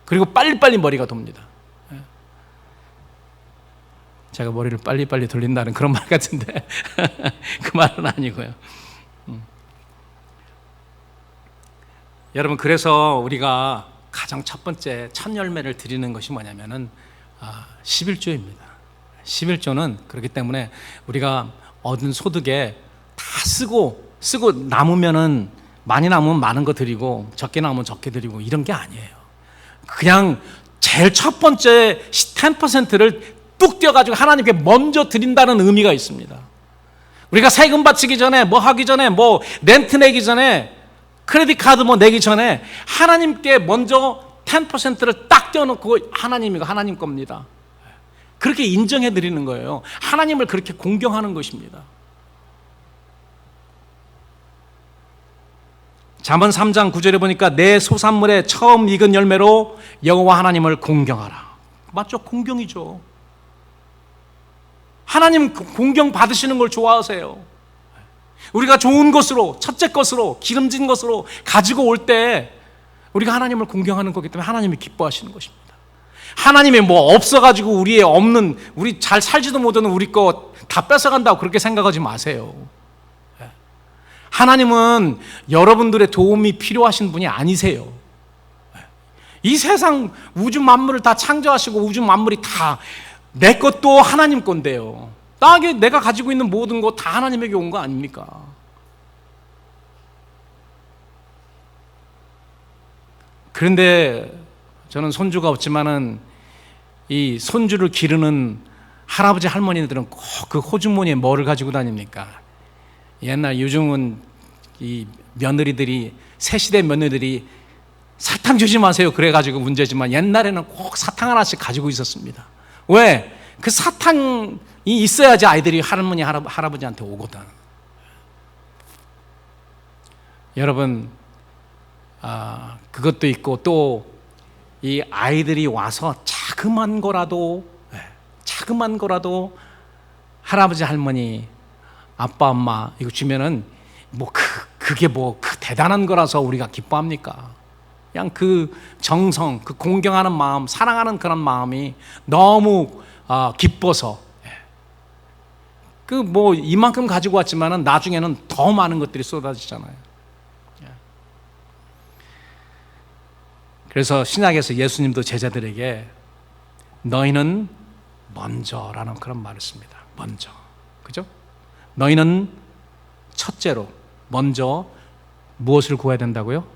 그리고 빨리빨리 머리가 돕니다. 제가 머리를 빨리빨리 돌린다는 그런 말 같은데 그 말은 아니고요. 여러분, 그래서 우리가 가장 첫 번째 첫 열매를 드리는 것이 뭐냐면은 11조입니다. 11조는 그렇기 때문에 우리가 얻은 소득에 다 쓰고 남으면은 많이 남으면 많은 거 드리고 적게 남으면 적게 드리고 이런 게 아니에요. 그냥 제일 첫 번째 10%를 뚝 떼어가지고 하나님께 먼저 드린다는 의미가 있습니다. 우리가 세금 바치기 전에 뭐 하기 전에 뭐 렌트 내기 전에 크레딧 카드 뭐 내기 전에 하나님께 먼저 10%를 딱 떼어놓고 하나님이고 하나님 겁니다. 그렇게 인정해 드리는 거예요. 하나님을 그렇게 공경하는 것입니다. 잠언 3장 9절에 보니까 내 소산물의 처음 익은 열매로 여호와 하나님을 공경하라. 맞죠? 공경이죠. 하나님 공경 받으시는 걸 좋아하세요. 우리가 좋은 것으로, 첫째 것으로, 기름진 것으로 가지고 올 때 우리가 하나님을 공경하는 거기 때문에 하나님이 기뻐하시는 것입니다. 하나님이 뭐 없어가지고 우리의 없는, 우리 잘 살지도 못하는 우리 거 다 뺏어간다고 그렇게 생각하지 마세요. 하나님은 여러분들의 도움이 필요하신 분이 아니세요. 이 세상 우주 만물을 다 창조하시고 우주 만물이 다 내 것도 하나님 건데요. 내가 가지고 있는 모든 거 다 하나님에게 온 거 아닙니까? 그런데 저는 손주가 없지만은 이 손주를 기르는 할아버지 할머니들은 꼭 그 호주머니에 뭐를 가지고 다닙니까? 요즘은 이 며느리들이, 새시대 며느리들이 사탕 주지 마세요 그래가지고 문제지만 옛날에는 꼭 사탕 하나씩 가지고 있었습니다. 왜? 그 사탕이 있어야지 아이들이 할머니 할아버지한테 오거든. 여러분, 그것도 있고 또 이 아이들이 와서 자그만 거라도 할아버지 할머니 아빠 엄마 이거 주면은 뭐 그게 뭐 대단한 거라서 우리가 기뻐합니까? 그냥 그 정성, 그 공경하는 마음, 사랑하는 그런 마음이 너무 기뻐서 그 뭐 이만큼 가지고 왔지만은 나중에는 더 많은 것들이 쏟아지잖아요. 그래서 신약에서 예수님도 제자들에게 너희는 먼저라는 그런 말을 씁니다. 먼저, 그죠? 너희는 첫째로 먼저 무엇을 구해야 된다고요?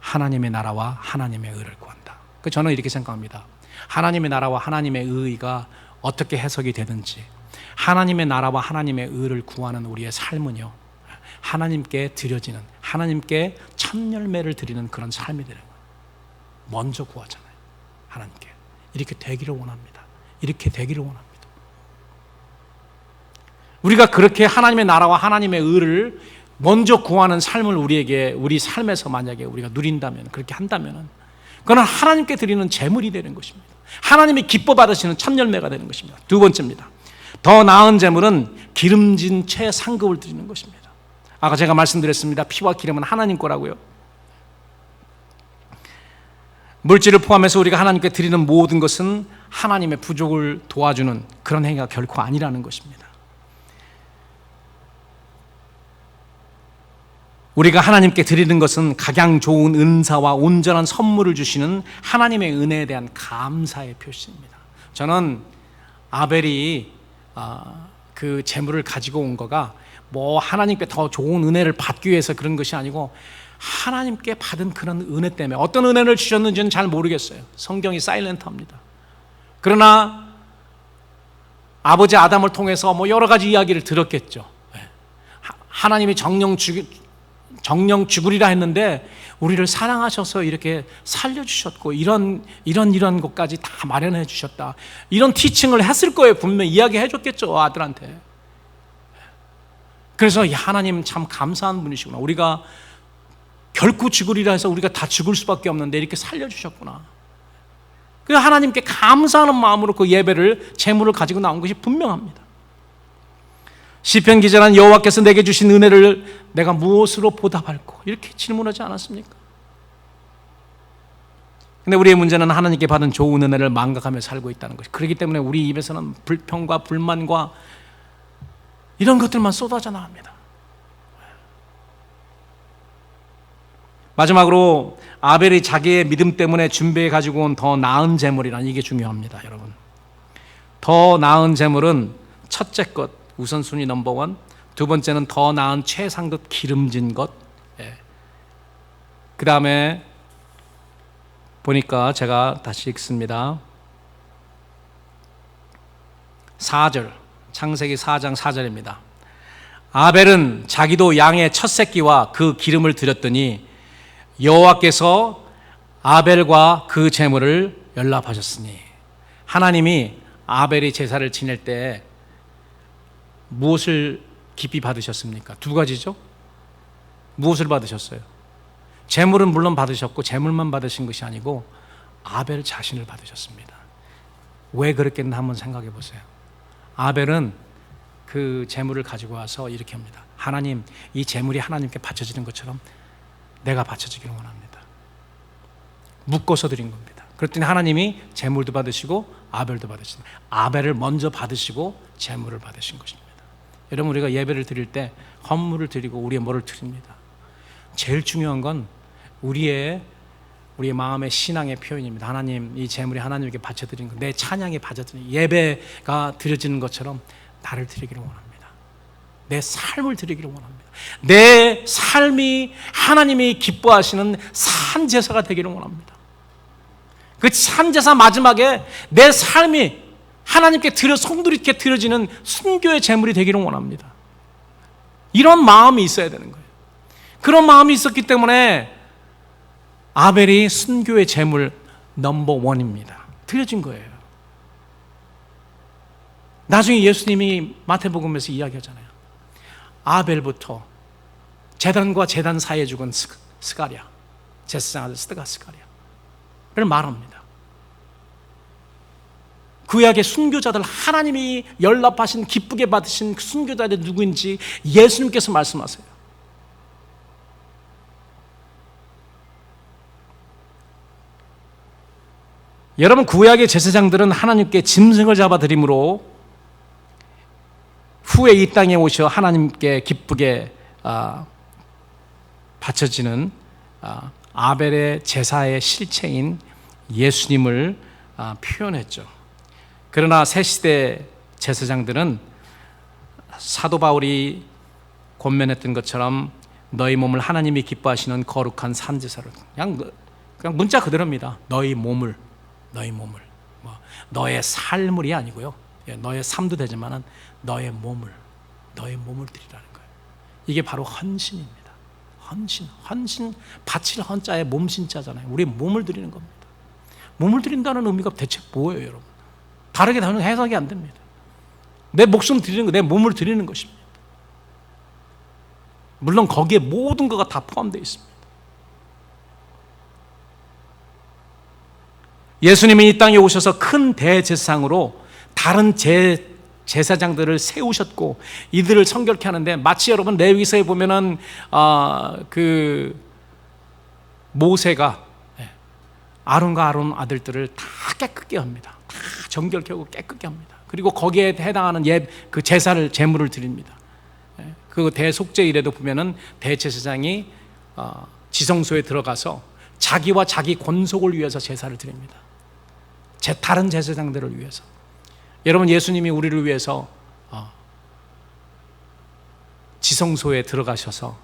하나님의 나라와 하나님의 의를 구한다. 저는 이렇게 생각합니다. 하나님의 나라와 하나님의 의가 어떻게 해석이 되든지 하나님의 나라와 하나님의 의를 구하는 우리의 삶은요, 하나님께 드려지는, 하나님께 첫 열매를 드리는 그런 삶이 되는 거예요. 먼저 구하잖아요. 하나님께 이렇게 되기를 원합니다. 이렇게 되기를 원합니다. 우리가 그렇게 하나님의 나라와 하나님의 의를 먼저 구하는 삶을 우리 삶에서 만약에 우리가 누린다면, 그렇게 한다면 그건 하나님께 드리는 제물이 되는 것입니다. 하나님이 기뻐 받으시는 첫 열매가 되는 것입니다. 두 번째입니다. 더 나은 제물은 기름진 최상급을 드리는 것입니다. 아까 제가 말씀드렸습니다. 피와 기름은 하나님 거라고요. 물질을 포함해서 우리가 하나님께 드리는 모든 것은 하나님의 부족을 도와주는 그런 행위가 결코 아니라는 것입니다. 우리가 하나님께 드리는 것은 각양 좋은 은사와 온전한 선물을 주시는 하나님의 은혜에 대한 감사의 표시입니다. 저는 아벨이 그 재물을 가지고 온 거가 뭐 하나님께 더 좋은 은혜를 받기 위해서 그런 것이 아니고 하나님께 받은 그런 은혜 때문에, 어떤 은혜를 주셨는지는 잘 모르겠어요. 성경이 사일런트합니다. 그러나 아버지 아담을 통해서 뭐 여러 가지 이야기를 들었겠죠. 하나님이 정령 죽으리라 했는데 우리를 사랑하셔서 이렇게 살려주셨고 이런 것까지 다 마련해 주셨다, 이런 티칭을 했을 거예요. 분명히 이야기해 줬겠죠, 아들한테. 그래서 하나님 참 감사한 분이시구나. 우리가 결코 죽으리라 해서 우리가 다 죽을 수밖에 없는데 이렇게 살려주셨구나. 그래서 하나님께 감사하는 마음으로 그 예배를 제물을 가지고 나온 것이 분명합니다. 시편 기자는 여호와께서 내게 주신 은혜를 내가 무엇으로 보답할꼬 이렇게 질문하지 않았습니까? 근데 우리의 문제는 하나님께 받은 좋은 은혜를 망각하며 살고 있다는 것이, 그렇기 때문에 우리 입에서는 불평과 불만과 이런 것들만 쏟아져 나옵니다. 마지막으로 아벨이 자기의 믿음 때문에 준비해 가지고 온 더 나은 제물이란, 이게 중요합니다, 여러분. 더 나은 제물은 첫째 것, 우선순위 넘버원. 두 번째는 더 나은 최상급 기름진 것. 그 다음에 보니까 제가 다시 읽습니다. 4절, 창세기 4장 4절입니다. 아벨은 자기도 양의 첫 새끼와 그 기름을 드렸더니 여호와께서 아벨과 그 제물을 연락하셨으니, 하나님이 아벨이 제사를 지낼 때 무엇을 깊이 받으셨습니까? 두 가지죠. 무엇을 받으셨어요? 제물은 물론 받으셨고, 제물만 받으신 것이 아니고 아벨 자신을 받으셨습니다. 왜 그랬겠나 한번 생각해 보세요. 아벨은 그 제물을 가지고 와서 이렇게 합니다. 하나님, 이 제물이 하나님께 바쳐지는 것처럼 내가 바쳐지기를 원합니다. 묶어서 드린 겁니다. 그랬더니 하나님이 제물도 받으시고 아벨도 받으신다. 아벨을 먼저 받으시고 제물을 받으신 것입니다. 여러분, 우리가 예배를 드릴 때 헌물을 드리고 우리의 뭐를 드립니다. 제일 중요한 건 우리의 마음의 신앙의 표현입니다. 하나님, 이 제물이 하나님께 바쳐드린 것, 내 찬양에 바쳐드린 예배가 드려지는 것처럼 나를 드리기를 원합니다. 내 삶을 드리기를 원합니다. 내 삶이 하나님이 기뻐하시는 산제사가 되기를 원합니다. 그 산제사 마지막에 내 삶이 하나님께 송두리째 드려지는 순교의 제물이 되기를 원합니다. 이런 마음이 있어야 되는 거예요. 그런 마음이 있었기 때문에 아벨이 순교의 제물 넘버 원입니다. 드려진 거예요. 나중에 예수님이 마태복음에서 이야기하잖아요. 아벨부터 제단과 제단 사이에 죽은 스가랴, 제사장 아들 스가랴를 말합니다. 구약의 순교자들, 하나님이 연락하신 기쁘게 받으신 순교자들이 누구인지 예수님께서 말씀하세요. 여러분, 구약의 제사장들은 하나님께 짐승을 잡아드림으로 후에 이 땅에 오셔 하나님께 기쁘게 바쳐지는 아벨의 제사의 실체인 예수님을 표현했죠. 그러나 새시대 제사장들은 사도 바울이 권면했던 것처럼 너희 몸을 하나님이 기뻐하시는 거룩한 산제사로, 그냥 문자 그대로입니다. 너희 몸을 너의 삶을이 아니고요, 너의 삶도 되지만은 너의 몸을 드리라는 거예요. 이게 바로 헌신입니다. 헌신, 바칠 헌자에 몸신자잖아요. 우리 몸을 드리는 겁니다. 몸을 드린다는 의미가 대체 뭐예요, 여러분? 다르게 해석이 안 됩니다. 내 목숨 드리는 거, 내 몸을 드리는 것입니다. 물론 거기에 모든 것가 다 포함되어 있습니다. 예수님이 이 땅에 오셔서 큰 대제사장으로 다른 제사장들을 세우셨고 이들을 성결케 하는데, 마치 여러분 레위기서에 보면은 그 모세가 아론과 아론 아들들을 다 깨끗게 합니다. 다 정결케 하고 깨끗게 합니다. 그리고 거기에 해당하는 그 제물을 드립니다. 그 대속죄일에도 보면은 대제사장이 지성소에 들어가서 자기와 자기 권속을 위해서 제사를 드립니다. 다른 제사장들을 위해서. 여러분, 예수님이 우리를 위해서 지성소에 들어가셔서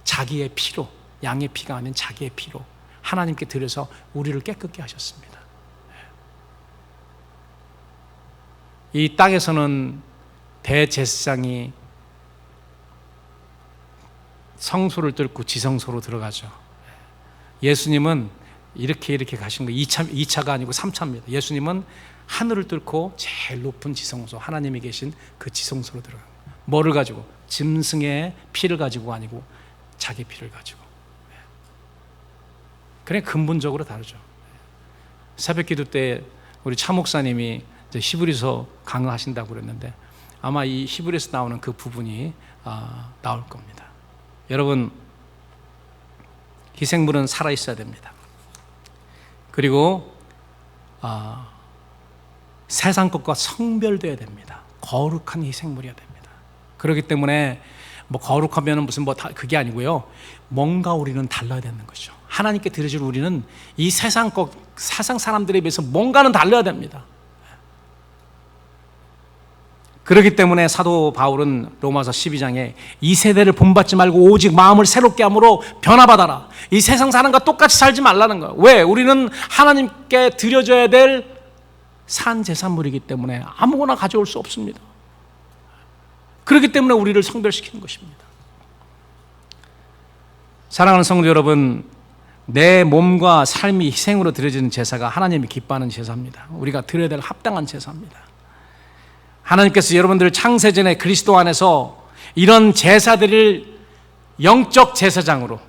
자기의 피로, 양의 피가 아닌 자기의 피로 하나님께 드려서 우리를 깨끗게 하셨습니다. 이 땅에서는 대제사장이 성소를 뚫고 지성소로 들어가죠. 예수님은 이렇게 가신 거예요. 2차가 아니고 3차입니다. 예수님은 하늘을 뚫고 제일 높은 지성소, 하나님이 계신 그 지성소로 들어가요. 뭐를 가지고? 짐승의 피를 가지고 아니고 자기 피를 가지고. 그래 근본적으로 다르죠. 새벽 기도 때 우리 차 목사님이 이제 히브리서 강의하신다고 그랬는데 아마 이 히브리서 나오는 그 부분이 나올 겁니다. 여러분, 희생물은 살아 있어야 됩니다. 그리고 세상 것과 성별돼야 됩니다. 거룩한 희생물이어야 됩니다. 그렇기 때문에 뭐 거룩하면은 무슨 뭐 그게 아니고요. 뭔가 우리는 달라야 되는 거죠. 하나님께 드려질 우리는 이 세상 사람들에 비해서 뭔가는 달라야 됩니다. 그렇기 때문에 사도 바울은 로마서 12장에 이 세대를 본받지 말고 오직 마음을 새롭게 함으로 변화받아라. 이 세상 사람과 똑같이 살지 말라는 거예요. 왜? 우리는 하나님께 드려져야 될 산 제산물이기 때문에 아무거나 가져올 수 없습니다. 그렇기 때문에 우리를 성별시키는 것입니다. 사랑하는 성도 여러분, 내 몸과 삶이 희생으로 드려지는 제사가 하나님이 기뻐하는 제사입니다. 우리가 드려야 될 합당한 제사입니다. 하나님께서 여러분들을 창세전에 그리스도 안에서 이런 제사들을 영적 제사장으로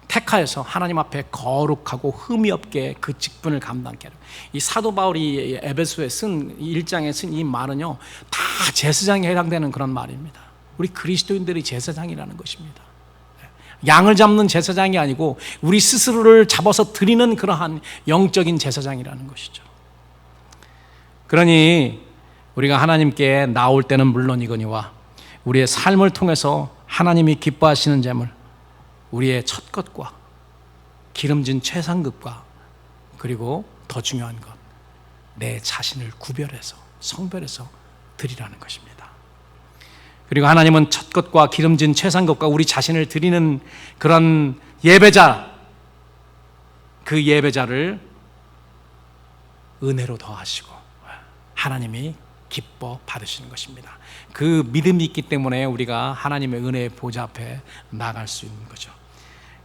택하여서 하나님 앞에 거룩하고 흠이 없게 그 직분을 감당케 하라. 이 사도 바울이 에베소에 쓴 1장에 쓴 이 말은요, 다 제사장에 해당되는 그런 말입니다. 우리 그리스도인들이 제사장이라는 것입니다. 양을 잡는 제사장이 아니고 우리 스스로를 잡아서 드리는 그러한 영적인 제사장이라는 것이죠. 그러니 우리가 하나님께 나올 때는 물론이거니와 우리의 삶을 통해서 하나님이 기뻐하시는 제물, 우리의 첫 것과 기름진 최상급과 그리고 더 중요한 것, 내 자신을 구별해서 성별해서 드리라는 것입니다. 그리고 하나님은 첫 것과 기름진 최상급과 우리 자신을 드리는 그런 예배자, 그 예배자를 은혜로 더하시고 하나님이 기뻐 받으시는 것입니다. 그 믿음이 있기 때문에 우리가 하나님의 은혜의 보좌 앞에 나갈 수 있는 거죠.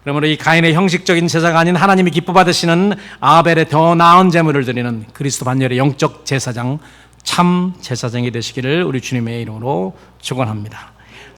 그러므로 이 가인의 형식적인 제사가 아닌 하나님이 기뻐 받으시는 아벨의 더 나은 제물을 드리는 그리스도 반열의 영적 제사장, 참 제사장이 되시기를 우리 주님의 이름으로 축원합니다.